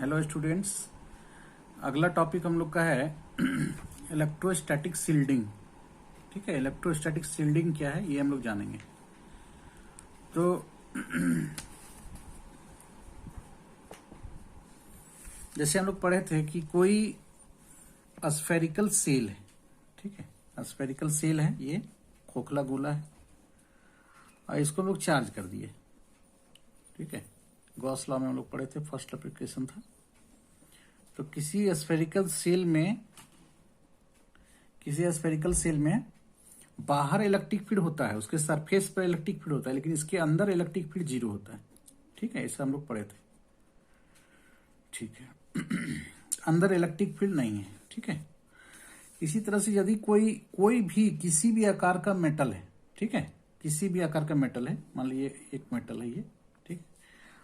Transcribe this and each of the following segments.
Hello students. अगला topic हम लोग का है इलेक्ट्रोस्टैटिक शील्डिंग। ठीक है, इलेक्ट्रोस्टैटिक शील्डिंग क्या है ये हम लोग जानेंगे। तो जैसे हम लोग पढ़े थे कि कोई स्फेरिकल सेल है। ठीक है, स्फेरिकल सेल है, ये खोखला गोला है और इसको हम लोग चार्ज कर दिए। ठीक है, गॉस लॉ में हम लोग पढ़े थे, फर्स्ट एप्लीकेशन था। तो किसी स्फेरिकल सेल में बाहर इलेक्ट्रिक फील्ड होता है, उसके सरफेस पर इलेक्ट्रिक फील्ड होता है, लेकिन इसके अंदर इलेक्ट्रिक फील्ड जीरो होता है। ठीक है, इसे हम लोग पढ़े थे। ठीक है अंदर इलेक्ट्रिक फील्ड नहीं है। ठीक है, इसी तरह से यदि कोई भी किसी भी आकार का मेटल है, ठीक है, किसी भी आकार का मेटल है, मान लीजिए एक मेटल है ये, ठीक,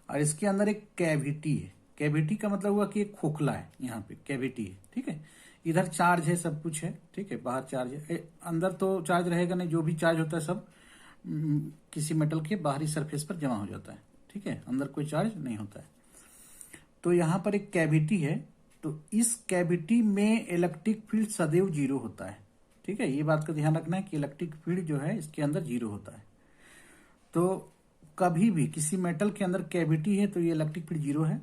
और इसके अंदर एक कैविटी है। कैविटी का मतलब हुआ कि एक खोखला है, यहाँ पे कैविटी है। ठीक है, इधर चार्ज है, सब कुछ है। ठीक है, बाहर चार्ज है, अंदर तो चार्ज रहेगा नहीं, जो भी चार्ज होता है सब किसी मेटल के बाहरी सरफेस पर जमा हो जाता है। ठीक है, अंदर कोई चार्ज नहीं होता है। तो यहाँ पर एक कैविटी है, तो इस कैविटी में इलेक्ट्रिक फील्ड सदैव जीरो होता है। ठीक है, ये बात का ध्यान रखना है कि इलेक्ट्रिक फील्ड जो है इसके अंदर जीरो होता है। तो कभी भी किसी मेटल के अंदर कैविटी है तो ये इलेक्ट्रिक फील्ड जीरो है।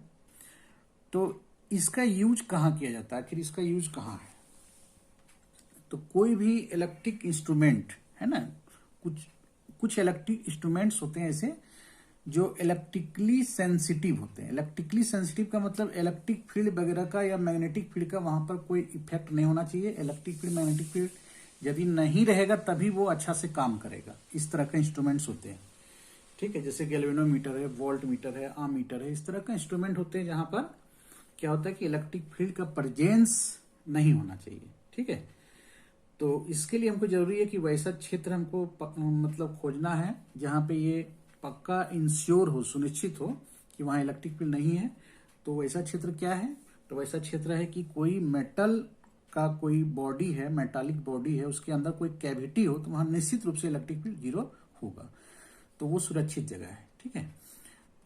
तो इसका यूज कहाँ किया जाता है, आखिर इसका यूज कहाँ है? तो कोई भी इलेक्ट्रिक इंस्ट्रूमेंट है ना, कुछ इलेक्ट्रिक इंस्ट्रूमेंट्स होते हैं ऐसे जो इलेक्ट्रिकली सेंसिटिव होते हैं। इलेक्ट्रिकली सेंसिटिव का मतलब इलेक्ट्रिक फील्ड वगैरह का या मैग्नेटिक फील्ड का वहां पर कोई इफेक्ट नहीं होना चाहिए। इलेक्ट्रिक फील्ड मैग्नेटिक फील्ड यदि नहीं रहेगा तभी वो अच्छा से काम करेगा। इस तरह के इंस्ट्रूमेंट्स होते हैं। ठीक है, जैसे गैल्वेनोमीटर है, वोल्ट मीटर है, आमीटर है, इस तरह का इंस्ट्रूमेंट होते हैं जहां पर क्या होता है कि इलेक्ट्रिक फील्ड का प्रेजेंस नहीं होना चाहिए। ठीक है, तो इसके लिए हमको जरूरी है कि वैसा क्षेत्र हमको मतलब खोजना है जहां पे ये पक्का इंश्योर हो, सुनिश्चित हो कि वहां इलेक्ट्रिक फील्ड नहीं है। तो वैसा क्षेत्र क्या है? तो वैसा क्षेत्र है कि कोई मेटल का कोई बॉडी है, मेटालिक बॉडी है, उसके अंदर कोई कैविटी हो, तो वहां निश्चित रूप से इलेक्ट्रिक फील्ड जीरो होगा। तो वो सुरक्षित जगह है। ठीक है,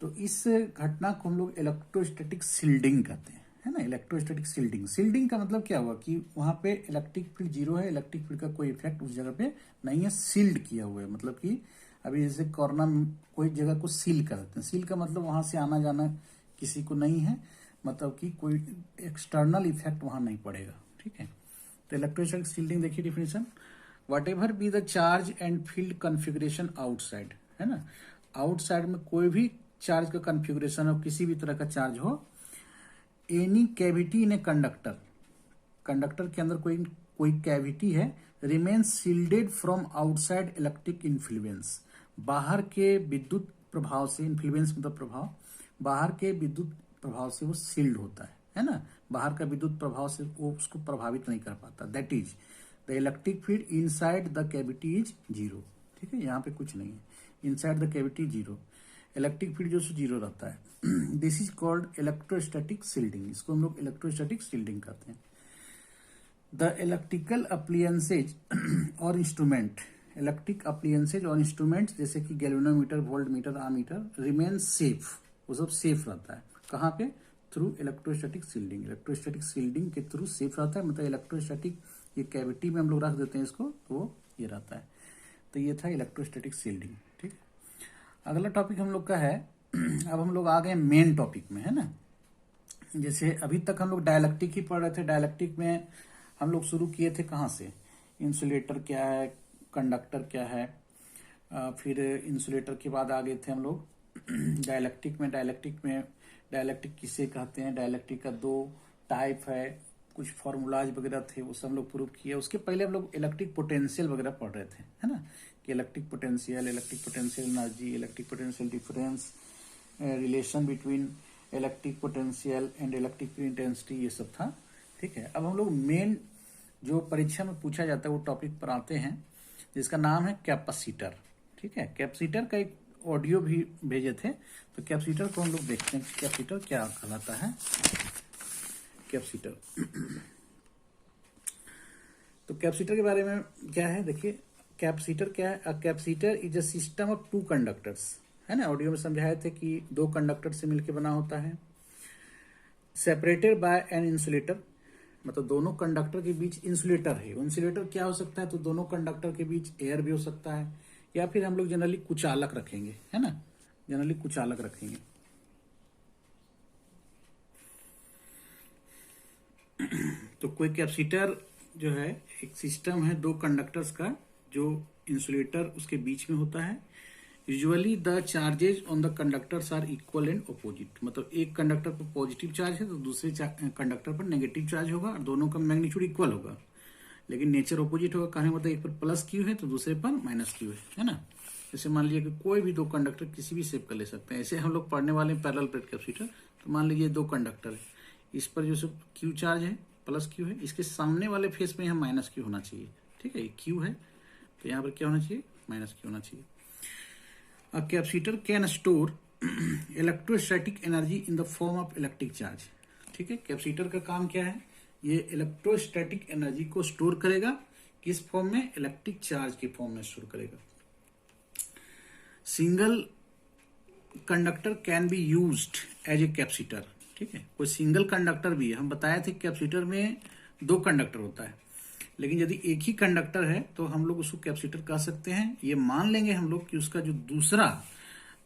तो इस घटना को हम लोग इलेक्ट्रोस्टैटिक शील्डिंग कहते हैं, है ना। इलेक्ट्रोस्टैटिक शील्डिंग का मतलब क्या हुआ कि वहां पे इलेक्ट्रिक फील्ड जीरो है, इलेक्ट्रिक फील्ड का कोई इफेक्ट उस जगह पे नहीं है, सील्ड किया हुआ है। मतलब कि अभी जैसे कोरोना में कोई जगह को सील कर देते हैं, सील का मतलब वहां से आना जाना किसी को नहीं है, मतलब कि कोई एक्सटर्नल इफेक्ट वहां नहीं पड़ेगा। ठीक है, तो इलेक्ट्रोस्टैटिक शील्डिंग देखिए definition, what ever be the charge and field configuration outside, है ना। आउटसाइड में कोई भी चार्ज का कॉन्फ़िगरेशन हो, किसी भी तरह का चार्ज हो, any cavity in a conductor, conductor के अंदर कोई कैविटी है, remains shielded from outside electric influence, बाहर के विद्युत प्रभाव से, इन्फ्लुएंस मतलब प्रभाव, बाहर के विद्युत प्रभाव से वो शील्ड होता है ना। बाहर का विद्युत प्रभाव से वो उसको प्रभावित नहीं कर पाता। That is the electric field inside the cavity is zero. ठीक है, यहाँ पे कुछ नहीं है, inside the cavity zero, electric field जो जीरो रहता है। This is called electrostatic shielding, इसको हम लोग इलेक्ट्रोस्टैटिक शील्डिंग कहते हैं। द इलेक्ट्रिकल अप्लियंसेज और इंस्ट्रूमेंट, इलेक्ट्रिक अप्लियंसेज और इंस्ट्रूमेंट जैसे कि galvanometer, volt meter, ammeter, remain safe, वो सब सेफ रहता है। कहाँ पे? Through electrostatic shielding. Electrostatic shielding के थ्रू सेफ रहता है, मतलब इलेक्ट्रोस्टैटिक ये कैविटी में हम लोग रख देते हैं इसको, तो वो ये रहता है। तो ये था इलेक्ट्रोस्टैटिक शील्डिंग। ठीक, अगला टॉपिक हम लोग का है, अब हम लोग आ गए मेन टॉपिक में, है ना। जैसे अभी तक हम लोग डायलैक्ट्रिक ही पढ़ रहे थे। डायलैक्ट्रिक में हम लोग शुरू किए थे कहाँ से? इंसुलेटर क्या है, कंडक्टर क्या है, फिर इंसुलेटर के बाद आ गए थे हम लोग डायलैक्ट्रिक में। डायलैक्ट्रिक किसे कहते हैं, डायलैक्ट्रिक का दो टाइप है, कुछ फॉर्मूलाज वगैरह थे, वो सब हम लोग प्रूव किए। उसके पहले हम लोग इलेक्ट्रिक पोटेंशियल वगैरह पढ़ रहे थे, है ना, कि electric potential energy, electric potential difference, relation between electric potential and electric field intensity, ये सब था। ठीक है, अब हम लोग मेन जो परीक्षा में पूछा जाता है वो टॉपिक पर आते हैं, जिसका नाम है कैपेसिटर। ठीक है, कैपेसिटर का एक ऑडियो भी भेजे थे, तो कैपेसिटर को हम लोग देखते हैं कैपेसिटर क्या कहलाता है। कैपेसिटर तो कैपेसिटर के बारे में क्या है देखिए, कैपेसिटर क्या है? A capacitor is a system of two conductors, है ना। ऑडियो में समझाए थे कि दो कंडक्टर से मिलकर बना होता है। सेपरेटेड बाय एन इंसुलेटर, मतलब दोनों कंडक्टर के बीच इंसुलेटर है। इंसुलेटर क्या हो सकता है, तो दोनों कंडक्टर के बीच एयर भी हो सकता है, या फिर हम लोग जनरली कुचालक रखेंगे, है ना, जनरली कुचालक रखेंगे। तो कोई कैपेसिटर जो है एक सिस्टम है दो कंडक्टर्स का, जो इंसुलेटर उसके बीच में होता है। Usually the charges on the conductors are equal and opposite, मतलब एक कंडक्टर पर पॉजिटिव चार्ज है तो दूसरे कंडक्टर पर नेगेटिव चार्ज होगा, और दोनों का मैग्नीट्यूड इक्वल होगा, लेकिन नेचर अपोजिट होगा। कहने मतलब एक पर प्लस क्यू है तो दूसरे पर माइनस क्यू है ना। जैसे मान लीजिए कि कोई भी दो कंडक्टर किसी भी शेप का ले सकते हैं, ऐसे हम लोग पढ़ने वाले पैरेलल प्लेट कैपेसिटर। तो मान लीजिए दो कंडक्टर है, इस पर जो सब क्यू चार्ज है प्लस क्यू है, इसके सामने वाले फेस में यहाँ माइनस क्यू होना चाहिए, ठीक है, ये क्यू है तो यहाँ पर क्या होना चाहिए, माइनस क्यू होना चाहिए। A capacitor can store electrostatic energy in the form of electric charge। ठीक है, कैपेसिटर का काम क्या है, ये इलेक्ट्रोस्टैटिक एनर्जी को स्टोर करेगा, किस फॉर्म में, इलेक्ट्रिक चार्ज के फॉर्म में स्टोर करेगा। Single conductor can be used as a capacitor. ठीक है, कोई सिंगल कंडक्टर भी है, हम बताए थे कैपेसिटर में दो कंडक्टर होता है, लेकिन यदि एक ही कंडक्टर है तो हम लोग उसको कैपेसिटर कह सकते हैं। ये मान लेंगे हम लोग कि उसका जो दूसरा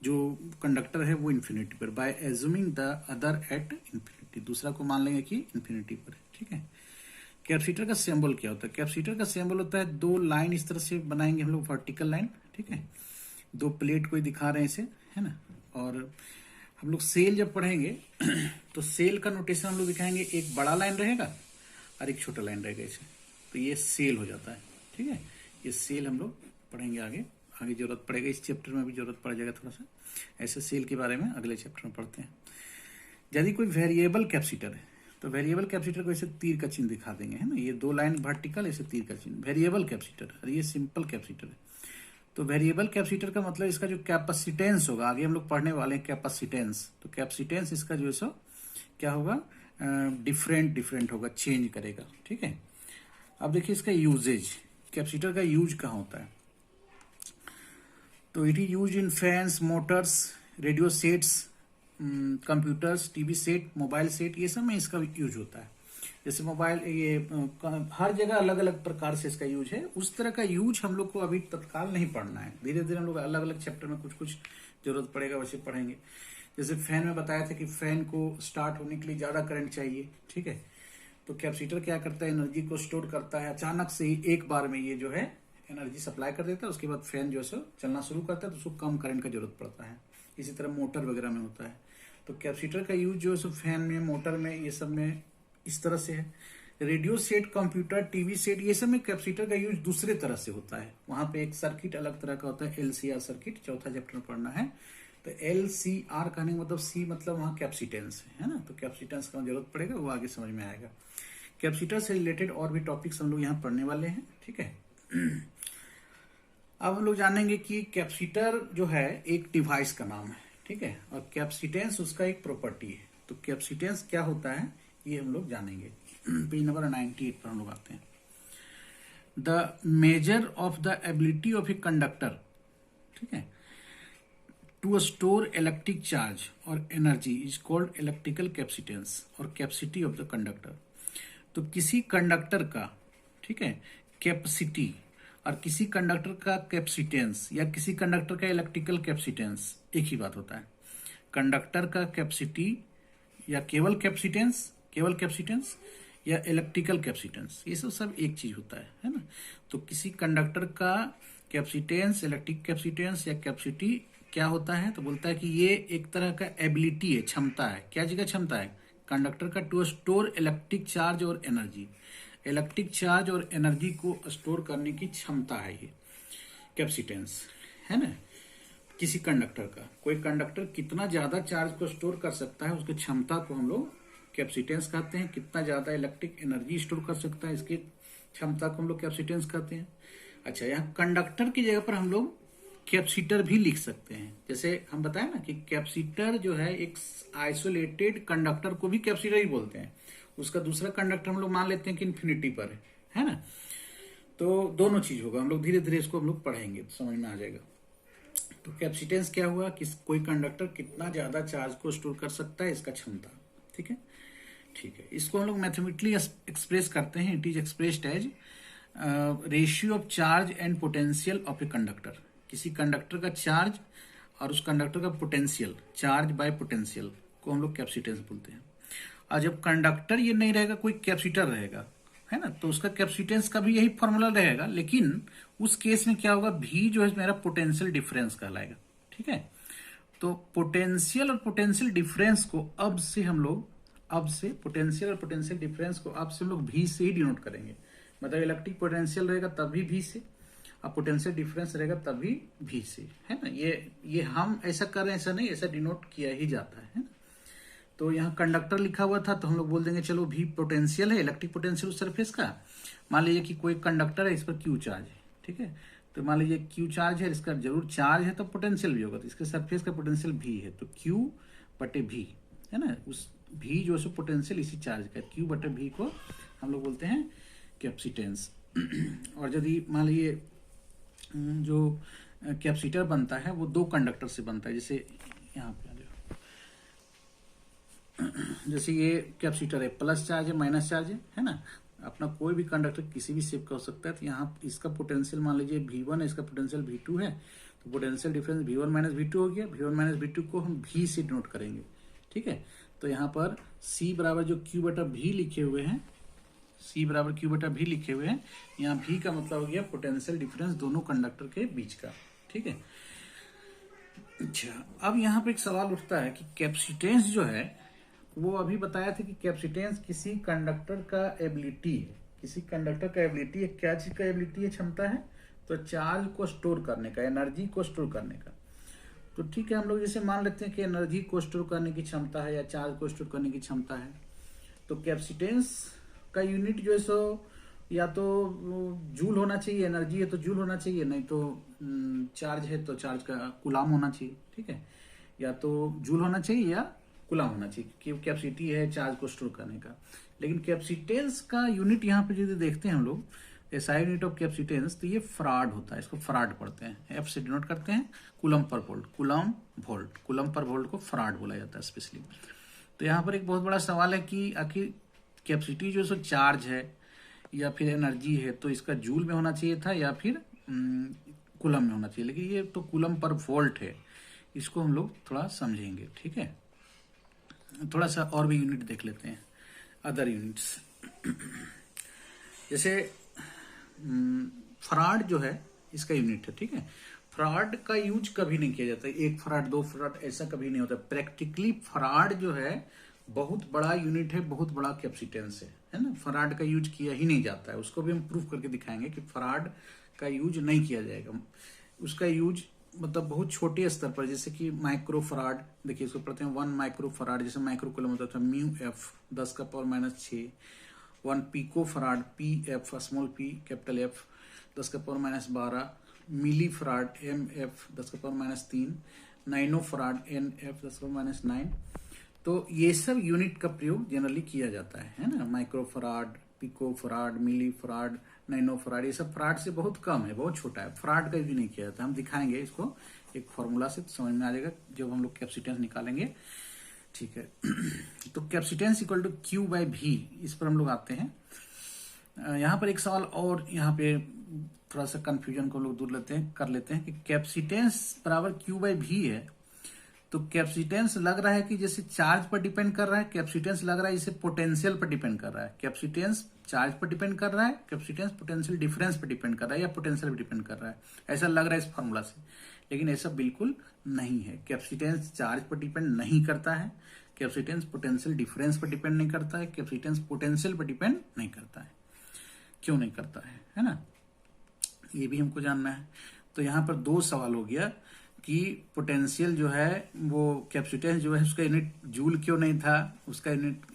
जो कंडक्टर है वो इन्फिनिटी पर, by assuming the other at infinity, दूसरा को मान लेंगे कि इन्फिनिटी पर है। ठीक है, कैपेसिटर का सिंबल क्या होता है, कैपेसिटर का सिंबल होता है दो लाइन इस तरह से बनाएंगे हम लोग, वर्टिकल लाइन। ठीक है, दो प्लेट को दिखा रहे हैं इसे, है ना। और हम लोग सेल जब पढ़ेंगे तो सेल का नोटेशन हम लोग दिखाएंगे, एक बड़ा लाइन रहेगा और एक छोटा लाइन रहेगा इसे, तो ये सेल हो जाता है। ठीक है, ये सेल हम लोग पढ़ेंगे आगे, आगे जरूरत पड़ेगा, इस चैप्टर में भी जरूरत पड़ जाएगा थोड़ा सा, ऐसे सेल के बारे में अगले चैप्टर में पढ़ते हैं। यदि कोई वेरिएबल कैपेसिटर है तो वेरिएबल कैपेसिटर को ऐसे तीर का चिन्ह दिखा देंगे, है ना, ये दो लाइन वर्टिकल ऐसे तीर का चिन्ह, वेरिएबल कैपेसिटर, और ये सिंपल कैपेसिटर है। तो वेरिएबल कैपेसिटर का मतलब इसका जो कैपेसिटेंस होगा, आगे हम लोग पढ़ने वाले हैं कैपेसिटेंस, तो कैपेसिटेंस इसका जो है सो क्या होगा, डिफरेंट होगा, चेंज करेगा। ठीक है, अब देखिए इसका यूजेज, कैपेसिटर का यूज कहाँ होता है, तो it is use in fans, Motors, radio sets, computers, TV set, mobile set, ये सब में इसका यूज होता है। जैसे मोबाइल, ये हर जगह अलग अलग प्रकार से इसका यूज है, उस तरह का यूज हम लोग को अभी तत्काल नहीं पढ़ना है, धीरे धीरे हम लोग अलग अलग चैप्टर में कुछ कुछ जरूरत पड़ेगा वैसे पढ़ेंगे। जैसे फैन में बताया था कि फैन को स्टार्ट होने के लिए ज्यादा करंट चाहिए। ठीक है, तो कैपेसिटर क्या करता है, एनर्जी को स्टोर करता है, अचानक से ही एक बार में ये जो है एनर्जी सप्लाई कर देता है, उसके बाद फैन जो है चलना शुरू करता है, तो उसको कम करंट का जरूरत पड़ता है। इसी तरह मोटर वगैरह में होता है। तो कैपेसिटर का यूज जो है फैन में, मोटर में, ये सब में इस तरह से है। Radio set, computer, TV set, ये सब में कैपेसिटर का यूज दूसरे तरह से होता है, वहां पे एक सर्किट अलग तरह का होता है, एलसीआर सर्किट, चौथा चैप्टर में पढ़ना है। तो एलसीआर कहने का मतलब सी मतलब वहां कैपेसिटेंस है ना, तो कैपेसिटेंस का जरूरत पड़ेगा, वो आगे समझ में आएगा। कैपेसिटर से रिलेटेड और भी टॉपिक्स हम लोग यहाँ पढ़ने वाले हैं। ठीक है, अब हम लोग जानेंगे कि कैपेसिटर जो है एक डिवाइस का नाम है। ठीक है, और कैपेसिटेंस उसका एक प्रॉपर्टी है। तो कैपेसिटेंस क्या होता है ये हम लोग जानेंगे। पेज नंबर 98 पर हम लोग आते हैं। The measure of the ability of a conductor, ठीक है, टू स्टोर इलेक्ट्रिक चार्ज और energy is called electrical capacitance और कैपेसिटी ऑफ द कंडक्टर। तो किसी कंडक्टर का, ठीक है, कैपेसिटी और किसी कंडक्टर का कैपेसिटेंस या किसी कंडक्टर का इलेक्ट्रिकल कैपेसिटेंस एक ही बात होता है। कंडक्टर का कैपेसिटी या केवल कैपेसिटेंस या इलेक्ट्रिकल कैपेसिटेंस, ये सब एक चीज होता है ना। तो किसी कंडक्टर का कैपेसिटेंस, इलेक्ट्रिक कैपेसिटेंस या कैपेसिटी क्या होता है, तो बोलता है कि ये एक तरह का एबिलिटी है, क्षमता है। क्या जगह क्षमता है, कंडक्टर का टू स्टोर इलेक्ट्रिक चार्ज और एनर्जी, इलेक्ट्रिक चार्ज और एनर्जी को स्टोर करने की क्षमता है ये कैपेसिटेंस, है ना। किसी कंडक्टर का, कोई कंडक्टर कितना ज्यादा चार्ज को स्टोर कर सकता है, उसकी क्षमता को हम लोग कैपेसिटेंस कहते हैं। कितना ज्यादा इलेक्ट्रिक एनर्जी स्टोर कर सकता है, इसकी क्षमता को हम लोग कैपेसिटेंस कहते हैं। अच्छा, यहाँ कंडक्टर की जगह पर हम लोग कैपेसिटर भी लिख सकते हैं। जैसे हम बताए ना कि कैपेसिटर जो है एक आइसोलेटेड कंडक्टर को भी कैपेसिटर ही बोलते हैं, उसका दूसरा कंडक्टर हम लोग मान लेते हैं कि इन्फिनिटी पर है ना। तो दोनों चीज होगा, हम लोग धीरे धीरे इसको हम लोग पढ़ेंगे तो समझ में आ जाएगा। तो कैपेसिटेंस क्या हुआ कि कोई कंडक्टर कितना ज्यादा चार्ज को स्टोर कर सकता है, इसका क्षमता। ठीक है, ठीक है, इसको हम लोग मैथमेटिकली एक्सप्रेस करते हैं। It is expressed as ratio of charge and potential of a conductor. किसी कंडक्टर का चार्ज और उस कंडक्टर का पोटेंशियल, चार्ज बाय पोटेंशियल को हम लोग कैपेसिटेंस बोलते हैं। और जब कंडक्टर ये नहीं रहेगा, कोई कैपेसिटर रहेगा, है ना, तो उसका कैपेसिटेंस का भी यही फॉर्मूला रहेगा, लेकिन उस केस में क्या होगा, भी जो है मेरा पोटेंशियल डिफरेंस कहलाएगा। ठीक है, तो पोटेंशियल और पोटेंशियल डिफरेंस को अब से पोटेंशियल और पोटेंशियल डिफरेंस को अब से हम लोग भी से ही डिनोट करेंगे। मतलब इलेक्ट्रिक पोटेंशियल रहेगा तभी भी से, और पोटेंशियल डिफरेंस रहेगा तभी भी से, है ना। ये हम ऐसा कर रहे हैं, ऐसा नहीं, ऐसा डिनोट किया ही जाता है ना। तो यहाँ कंडक्टर लिखा हुआ था तो हम लोग बोल देंगे चलो भी पोटेंशियल है, इलेक्ट्रिक पोटेंशियल उस सरफेस का। मान लीजिए कि कोई कंडक्टर है, इस पर क्यू चार्ज है, ठीक है, तो मान लीजिए क्यू चार्ज है, इसका जरूर चार्ज है तो पोटेंशियल भी होगा, तो इसके सरफेस का पोटेंशियल भी है, तो क्यू बटे भी, है ना, उस भी जो है पोटेंशियल इसी चार्ज का, क्यू बटे भी को हम लोग बोलते हैं कैपेसिटेंस। और यदि मान लीजिए जो कैपेसिटर बनता है वो दो कंडक्टर से बनता है, जैसे यहाँ पे जैसे ये कैपेसिटर है, प्लस चार्ज है माइनस चार्ज है ना। अपना कोई भी कंडक्टर किसी भी शेप का हो सकता है, तो यहाँ इसका पोटेंशियल मान लीजिए V1 है, इसका पोटेंशियल V2 है, तो potential difference V1 minus V2 हो गया। V1 माइनस V2 को हम V से डिनोट करेंगे, ठीक है। तो यहाँ पर C बराबर जो Q बटा V लिखे हुए हैं, C बराबर Q बटा V लिखे हुए हैं, यहाँ V का मतलब हो गया पोटेंशियल डिफरेंस दोनों कंडक्टर के बीच का, ठीक है। अच्छा, अब यहाँ पे एक सवाल उठता है कि कैपेसिटेंस जो है, वो अभी बताया था कि कैपेसिटेंस किसी कंडक्टर का एबिलिटी है, किसी कंडक्टर का एबिलिटी है। क्या चीज का एबिलिटी है, क्षमता है, तो चार्ज को स्टोर करने का, एनर्जी को स्टोर करने का। तो ठीक है, हम लोग जैसे मान लेते हैं कि एनर्जी को स्टोर करने की क्षमता है या चार्ज को स्टोर करने की क्षमता है, तो कैपेसिटेंस का यूनिट जो है सो या तो जूल होना चाहिए, एनर्जी है तो जूल होना चाहिए, नहीं तो चार्ज है तो चार्ज का कूलाम होना चाहिए, ठीक है, या तो जूल होना चाहिए या कूलाम होना चाहिए, कि कैपेसिटी है चार्ज को स्टोर करने का। लेकिन कैपेसिटेंस का यूनिट यहाँ पे यदि देखते हैं हम लोग, एसआई यूनिट ऑफ कैपेसिटेंस, तो ये फराड होता है, इसको फराड पढ़ते हैं, एफ से डिनोट करते हैं, coulomb per volt, coulomb volt, coulomb per volt को फराड बोला जाता है स्पेशली। तो यहाँ पर एक बहुत बड़ा सवाल है कि आखिर कैपेसिटी जो है चार्ज है या फिर एनर्जी है, तो इसका जूल में होना चाहिए था या फिर कूलम में होना चाहिए, लेकिन ये तो कूलम पर वोल्ट है। इसको हम लोग थोड़ा समझेंगे, ठीक है। थोड़ा सा और भी यूनिट देख लेते हैं, अदर यूनिट्स। जैसे फराड जो है इसका यूनिट है, ठीक है। फराड का यूज कभी नहीं किया जाता, एक फराड दो फराड ऐसा कभी नहीं होता। प्रैक्टिकली फराड जो है बहुत बड़ा यूनिट है, बहुत बड़ा कैपेसिटेंस है ना। फराड का यूज किया ही नहीं जाता है, उसको भी हम प्रूफ करके दिखाएंगे कि फराड का यूज नहीं किया जाएगा। उसका यूज मतलब बहुत छोटे स्तर पर, जैसे कि माइक्रो फराड, देखिए इसको पढ़ते हैं 1 माइक्रो फराड, जैसे माइक्रो कूलम होता था म्यू एफ 10 का power minus 6। 1 pico farad P F small P capital F 10 का power minus 12। Milli farad M F 10 का पावर माइनस 3। नाइनो फराड एन एफ 10 का पावर माइनस 9। तो ये सब यूनिट का प्रयोग जनरली किया जाता है ना। माइक्रो फराड, पिको फराड, मिली फराड, नैनो फराड, ये सब फराड से बहुत कम है, बहुत छोटा है। फराड का भी नहीं किया जाता। हम दिखाएंगे इसको एक फॉर्मूला से, समझ में आ जाएगा जब हम लोग कैपेसिटेंस निकालेंगे, ठीक है। तो capacitance equal to Q by V, इस पर हम लोग आते हैं। यहाँ पर एक सवाल और, यहाँ पे थोड़ा सा कंफ्यूजन को लोग दूर कर लेते हैं कि कैपेसिटेंस बराबर क्यू बाय भी है, तो कैपेसिटेंस लग रहा है कि जैसे चार्ज पर डिपेंड कर रहा है, कैपेसिटेंस लग रहा है जैसे पोटेंशियल पर डिपेंड कर रहा है। कैपेसिटेंस चार्ज पर डिपेंड कर रहा है, कैपेसिटेंस पोटेंशियल डिफरेंस पर डिपेंड कर रहा है या पोटेंशियल पर डिपेंड कर रहा है, ऐसा लग रहा है इस फॉर्मूला से। लेकिन ऐसा बिल्कुल नहीं है। कैपेसिटेंस चार्ज पर डिपेंड नहीं करता है, कैपेसिटेंस पोटेंशियल डिफरेंस पर डिपेंड नहीं करता है, कैपेसिटेंस पोटेंशियल पर डिपेंड नहीं करता है। क्यों नहीं करता है ना, ये भी हमको जानना है। तो यहाँ पर दो सवाल हो गया कि पोटेंशियल जो है वो कैपेसिटेंस जो है उसका यूनिट जूल क्यों नहीं था, उसका यूनिट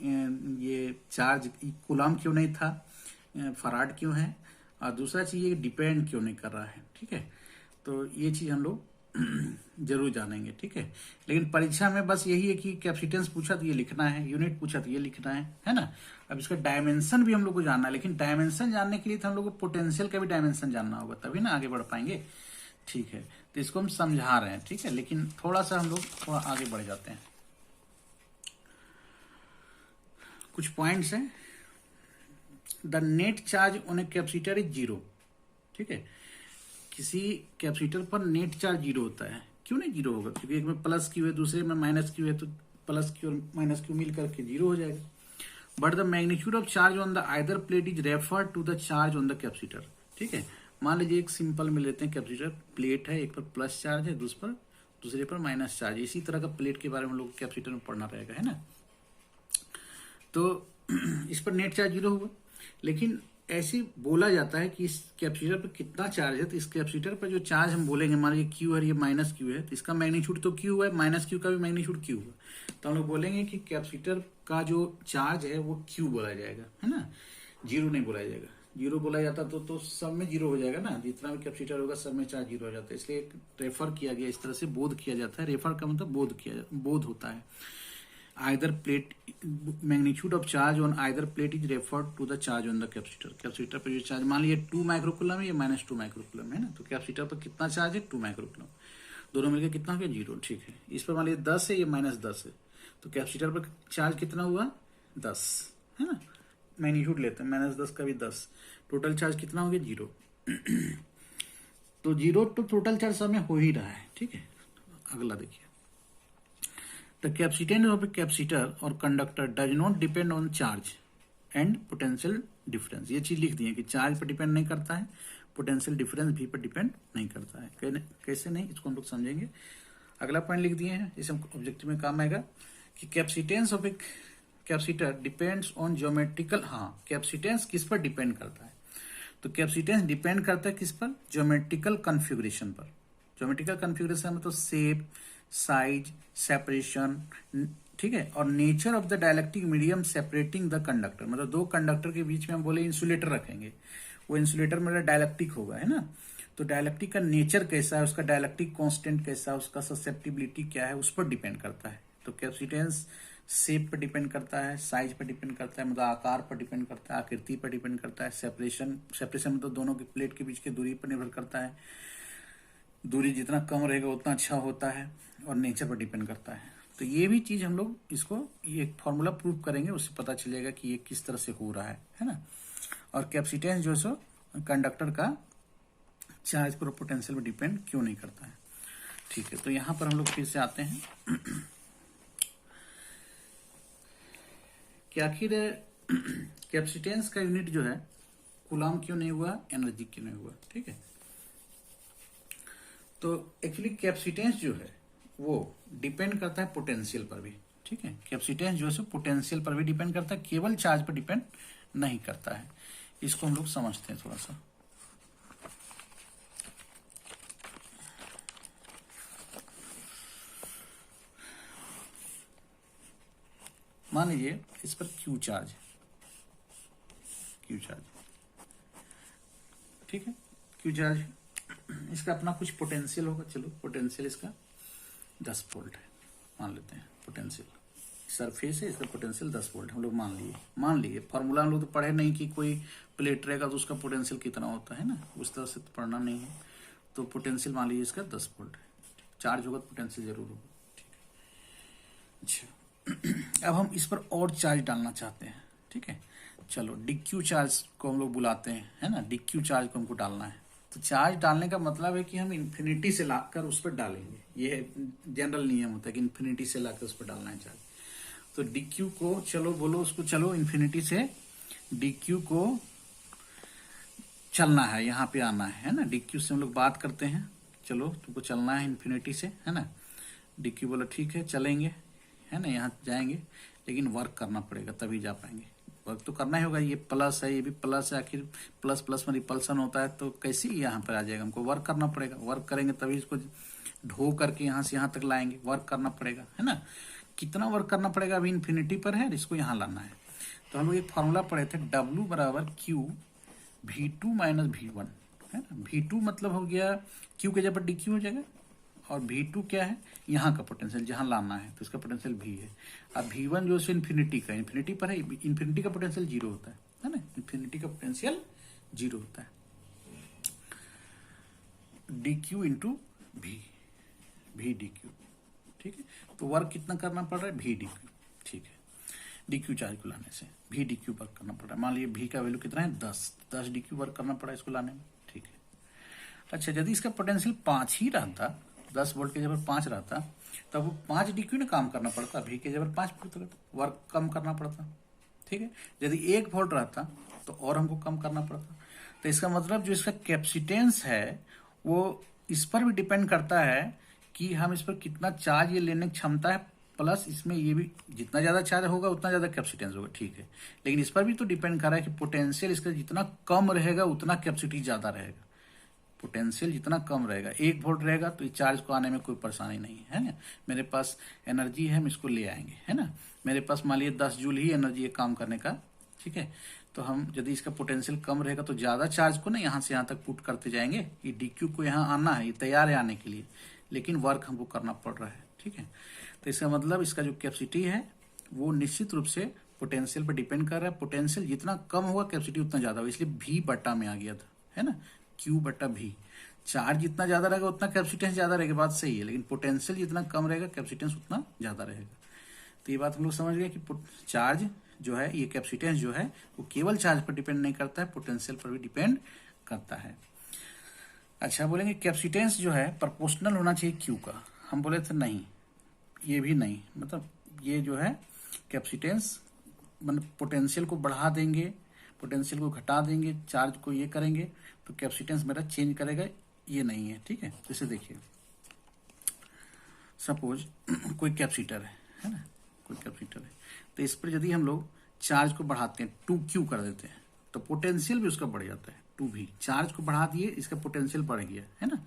ये चार्ज कूलम क्यों नहीं था, फराड क्यों है, और दूसरा चीज ये डिपेंड क्यों नहीं कर रहा है, ठीक है। तो ये चीज हम लोग जरूर जानेंगे, ठीक है। लेकिन परीक्षा में बस यही है कि कैपेसिटेंस पूछा तो ये लिखना है, यूनिट पूछा तो ये लिखना है ना। अब इसका डायमेंशन भी हम लोग को जानना है, लेकिन डायमेंशन जानने के लिए तो हम लोग को पोटेंशियल का भी डायमेंशन जानना होगा, तभी ना आगे बढ़ पाएंगे, ठीक है। तो इसको हम समझा रहे हैं, ठीक है, लेकिन थोड़ा सा हम लोग थोड़ा आगे बढ़ जाते हैं। कुछ पॉइंट्स हैं। The net charge on a capacitor is zero. ठीक है, किसी कैपेसिटर पर नेट चार्ज जीरो होता है। क्यों नहीं जीरो होगा? क्योंकि एक में प्लस क्यू है, दूसरे में माइनस क्यू है, तो प्लस क्यू और माइनस क्यू मिल करके जीरो हो जाएगा। But the magnitude of charge on the either plate is refer to the charge on the capacitor. ठीक है, मान लीजिए एक सिंपल में लेते हैं कैपेसिटर, प्लेट है, एक पर प्लस चार्ज है, दूसरे पर माइनस चार्ज। इसी तरह का प्लेट के बारे में हम लोग कैपेसिटर में पढ़ना रहेगा, है ना। तो इस पर नेट चार्ज जीरो होगा, लेकिन ऐसे बोला जाता है कि इस कैपेसिटर पर कितना चार्ज है। तो इस कैपेसिटर पर जो चार्ज हम बोलेंगे, मान लीजिए क्यू है, ये माइनस क्यू है, तो इसका मैग्नीट्यूड तो क्यू है, माइनस क्यू का भी मैग्नीट्यूड क्यू है। तो हम लोग बोलेंगे कि कैपेसिटर का जो चार्ज है वो क्यू बोला जाएगा, है ना, जीरो नहीं बोला जाएगा। जीरो बोला जाता तो सब में जीरो हो जाएगा ना, जितना भी कैपेसिटर होगा सब में चार्ज जीरो हो जाता है। इसलिए रेफर किया गया, इस तरह से बोध किया जाता है। रेफर का मतलब बोध होता है। either plate magnitude of charge on either plate is referred to the charge on the capacitor। Capacitor पर जो चार्ज, मान लीजिए 2 माइक्रोकूलम है, ये -2 माइक्रोकूलम है ना, तो कैपेसिटर पर कितना चार्ज है? 2 माइक्रोकूलम। दोनों मिलकर कितना हो गया? जीरो। ठीक है, इस पर मान लीजिए 10 है, ये -10 है, तो कैपेसिटर पर चार्ज कितना हुआ? 10, है ना। मैग्नीट्यूड लेते हैं, -10 का भी 10, टोटल चार्ज कितना हो गया? जीरो। तो जीरो तो टोटल चार्ज सब में हो ही रहा है। ठीक है, अगला देखिए, The capacitance of a capacitor or conductor does not depend on charge and potential difference। ये चीज लिख दी है कि चार्ज पर डिपेंड नहीं करता है, पोटेंशियल डिफरेंस भी पर डिपेंड नहीं करता है। कैसे नहीं, इसको हम लोग समझेंगे। अगला पॉइंट लिख दिए हैं, इसे ऑब्जेक्टिव में काम आएगा कि capacitance of a capacitor depends on geometrical. हाँ, कैपेसिटेंस किस पर डिपेंड करता है? तो कैपेसिटेंस डिपेंड करता है किस पर? ज्योमेट्रिकल कॉन्फ़िगरेशन पर। ज्योमेट्रिकल कॉन्फ़िगरेशन में तो शेप, साइज, सेपरेशन, ठीक है, और nature of the dielectric medium separating the conductor. मतलब दो कंडक्टर के बीच में हम बोले इंसुलेटर रखेंगे, वो इंसुलेटर में डायलेक्ट्रिक होगा, है ना। तो डायलेक्ट्रिक का नेचर कैसा है, उसका डायलेक्ट्रिक कांस्टेंट कैसा है, उसका ससेप्टिबिलिटी क्या है, उस पर डिपेंड करता है। तो कैपेसिटेंस शेप पर डिपेंड करता है, साइज पर डिपेंड करता है, मतलब आकार पर डिपेंड करता है, आकृति पर डिपेंड करता है, सेपरेशन मतलब दोनों की प्लेट के बीच की दूरी पर निर्भर करता है। दूरी जितना कम रहेगा उतना अच्छा होता है, और नेचर पर डिपेंड करता है। तो ये भी चीज हम लोग इसको ये फॉर्मूला प्रूव करेंगे, उससे पता चलेगा कि ये किस तरह से हो रहा है ना। और कैपेसिटेंस जो है सो कंडक्टर का चार्ज पर पोटेंशियल पर डिपेंड क्यों नहीं करता है। ठीक है, तो यहां पर हम लोग फिर से आते हैं कि आखिर कैपेसिटेंस का यूनिट जो है कूलम क्यों नहीं हुआ, एनर्जी क्यों नहीं हुआ। ठीक है, तो एक्चुअली कैपेसिटेंस जो है वो डिपेंड करता है पोटेंशियल पर भी। ठीक है, कैपेसिटेंस जो है पोटेंशियल पर भी डिपेंड करता है, केवल चार्ज पर डिपेंड नहीं करता है। इसको हम लोग समझते हैं थोड़ा सा। मान लीजिए इस पर क्यू चार्ज, ठीक है, क्यू चार्ज, इसका अपना कुछ पोटेंशियल होगा। चलो, पोटेंशियल इसका 10 वोल्ट है, मान लेते हैं। पोटेंशियल सरफेस है, इसका पोटेंशियल 10 वोल्ट हम लोग मान लिए। फॉर्मूला हम लोग तो पढ़े नहीं कि कोई प्लेट रहेगा तो उसका पोटेंशियल कितना होता है ना, उस तरह से तो पढ़ना नहीं है। तो पोटेंशियल मान लीजिए इसका 10 वोल्ट है। चार्ज होगा तो पोटेंशियल जरूर होगा। ठीक है, अच्छा अब हम इस पर और चार्ज डालना चाहते हैं। ठीक है, चलो डिक्यू चार्ज को हम लोग बुलाते हैं, है ना। डिक्यू चार्ज को हमको डालना है। तो चार्ज डालने का मतलब है कि हम इन्फिनिटी से लाकर उस पर डालेंगे। ये जनरल नियम होता है कि इन्फिनिटी से लाकर उस पर डालना है चार्ज। तो डिक्यू को चलो बोलो उसको, चलो इन्फिनिटी से डिक्यू को चलना है, यहाँ पे आना है ना। डिक्यू से हम लोग बात करते हैं, चलो तुमको चलना है इन्फिनिटी से, है ना। डिक्यू बोला ठीक है चलेंगे, है ना, यहाँ जाएंगे, लेकिन वर्क करना पड़ेगा तभी जा पाएंगे। वर्क तो करना ही होगा, ये प्लस है, ये भी प्लस है, आखिर प्लस प्लस में रिपल्सन होता है, तो कैसे ही यहाँ पर आ जाएगा। हमको वर्क करना पड़ेगा, वर्क करेंगे तभी इसको ढो करके यहाँ से यहाँ तक लाएंगे। वर्क करना पड़ेगा, है ना। कितना वर्क करना पड़ेगा, अभी इन्फिनिटी पर है, इसको यहाँ लाना है। तो हम लोग एक फॉर्मूला पढ़े थे, W बराबर Q V2 माइनस V1, है ना। V2 मतलब हो गया Q के जगह DQ हो जाएगा, और V2 क्या है, यहाँ का पोटेंशियल जहां लाना है, तो इसका पोटेंशियल V है। अब V1 जो है इन्फिनिटी का, इन्फिनिटी पर है, इन्फिनिटी का पोटेंशियल 0 होता है ना। इन्फिनिटी का पोटेंशियल 0 होता है। DQ इंटू V DQ, ठीक है। तो वर्क कितना करना पड़ रहा है, V DQ, ठीक है। DQ चार्ज को लाने से भी DQ वर्क करना पड़ रहा है। मान लीजिए भी का वैल्यू कितना है 10 DQ वर्क करना पड़ा इसको लाने में, ठीक है। अच्छा, यदि इसका पोटेंशियल 5 ही रहता, 10 वोल्ट के जगह 5 रहता, तब वो 5 DQ ने काम करना पड़ता, भी के जगह 5 वर्क कम करना पड़ता, ठीक है। यदि 1 वोल्ट रहता तो और हमको कम करना पड़ता। तो इसका मतलब जो इसका कैपेसिटेंस है वो इस पर भी डिपेंड करता है कि हम इस पर कितना चार्ज ये लेने की क्षमता है, प्लस इसमें ये भी जितना ज्यादा चार्ज होगा उतना ज्यादा कैपेसिटेंस होगा, ठीक है। लेकिन इस पर भी तो डिपेंड कर रहा है कि पोटेंशियल इसका जितना कम रहेगा उतना कैपेसिटी ज्यादा रहेगा। पोटेंशियल जितना कम रहेगा, 1 वोल्ट रहेगा तो इस चार्ज को आने में कोई परेशानी नहीं है ना। मेरे पास एनर्जी है, हम इसको ले आएंगे, है ना। मेरे पास मान लीजिए 10 जूल ही एनर्जी है काम करने का, ठीक है। तो हम यदि इसका पोटेंशियल कम रहेगा तो ज्यादा चार्ज को ना यहाँ से यहाँ तक पुट करते जाएंगे। ये DQ को यहाँ आना है, ये तैयार है आने के लिए, लेकिन वर्क हमको करना पड़ रहा है, ठीक है। तो इसका मतलब इसका जो कैपेसिटी है वो निश्चित रूप से पोटेंशियल पर डिपेंड कर रहा है। पोटेंशियल जितना कम होगा कैपेसिटी उतना ज्यादा होगा, इसलिए भी बटा में आ गया था, है ना, Q बटा भी। चार्ज जितना ज्यादा रहेगा उतना कैपेसिटेंस ज्यादा रहेगा, बात सही है, लेकिन पोटेंशियल जितना कम रहेगा कैपेसिटेंस उतना ज्यादा रहेगा। तो ये बात हम लोग समझ गए कि चार्ज जो है, ये कैपेसिटेंस जो है वो केवल चार्ज पर डिपेंड नहीं करता है, पोटेंशियल पर भी डिपेंड करता है। अच्छा, बोलेंगे कैपेसिटेंस जो है प्रोपोर्शनल होना चाहिए Q का। हम बोले थे नहीं, ये भी नहीं, मतलब ये जो है कैपेसिटेंस मतलब पोटेंशियल को बढ़ा देंगे, पोटेंशियल को घटा देंगे, चार्ज को ये करेंगे तो कैपेसिटेंस मेरा चेंज करेगा, ये नहीं है, ठीक है। जैसे देखिए सपोज कोई कैपेसिटर है ना, कोई कैपेसिटर है, तो इस पर यदि हम लोग चार्ज को बढ़ाते हैं 2Q कर देते हैं तो पोटेंशियल भी उसका बढ़ जाता है 2V। चार्ज को बढ़ा दिए, इसका पोटेंशियल बढ़ गया, है ना,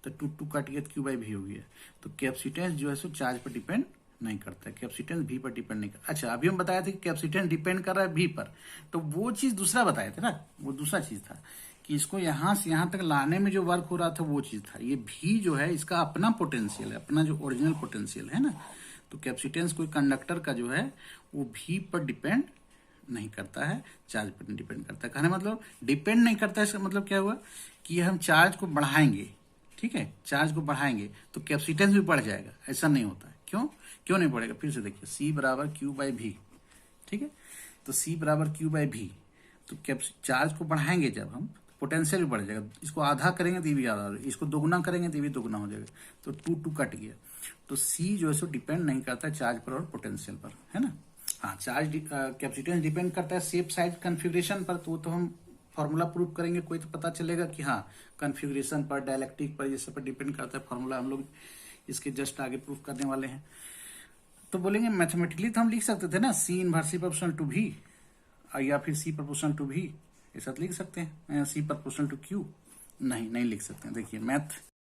तो 2 कट गया तो Q/V हो गया। तो कैपेसिटेंस जो है सो चार्ज पर डिपेंड नहीं करता है, कैपेसिटेंस भी पर डिपेंड नहीं करता। अच्छा, अभी हम बताया था कि कैपेसिटेंस डिपेंड कर रहा है भी पर, तो वो चीज दूसरा बताए थे ना, वो दूसरा चीज था कि इसको यहां से यहां तक लाने में जो वर्क हो रहा था वो चीज था। ये भी जो है इसका अपना पोटेंशियल है, अपना जो ओरिजिनल पोटेंशियल है ना। तो कैपेसिटेंस कोई कंडक्टर का जो है वो भी पर डिपेंड नहीं करता है, चार्ज पर डिपेंड करता है। कहने मतलब डिपेंड नहीं करता है, इसका मतलब क्या हुआ कि हम चार्ज को बढ़ाएंगे, ठीक है, चार्ज को बढ़ाएंगे तो कैपेसिटेंस भी बढ़ जाएगा, ऐसा नहीं होता है। क्यों नहीं बढ़ेगा, फिर से देखिए C बराबर Q/V, ठीक है। तो C बराबर Q/V, तो चार्ज को बढ़ाएंगे जब हम, पोटेंशियल भी बढ़ जाएगा। इसको आधा करेंगे तो ये भी आधा हो जाएगा, इसको दोगुना करेंगे तो ये भी दोगुना हो जाएगा, तो 2 कट गया। तो C जो है सो डिपेंड नहीं करता है चार्ज पर और पोटेंशियल पर, है ना। हाँ, चार्ज कैपेसिटेंस डिपेंड करता है शेप साइज कन्फिग्रेशन पर, तो हम फॉर्मूला प्रूव करेंगे, कोई तो पता चलेगा कि हाँ कन्फिग्रेशन पर, डायलेक्ट्रिक पर, ये सब पर डिपेंड करता है। फॉर्मूला हम लोग इसके जस्ट आगे प्रूव करने वाले हैं। तो बोलेंगे मैथमेटिकली तो हम लिख सकते थे ना C inversely proportional to V, या फिर C प्रोपोर्शनल टू V, ऐसा लिख सकते हैं। C प्रोपोर्शनल टू Q नहीं लिख सकते हैं। देखिए मैथ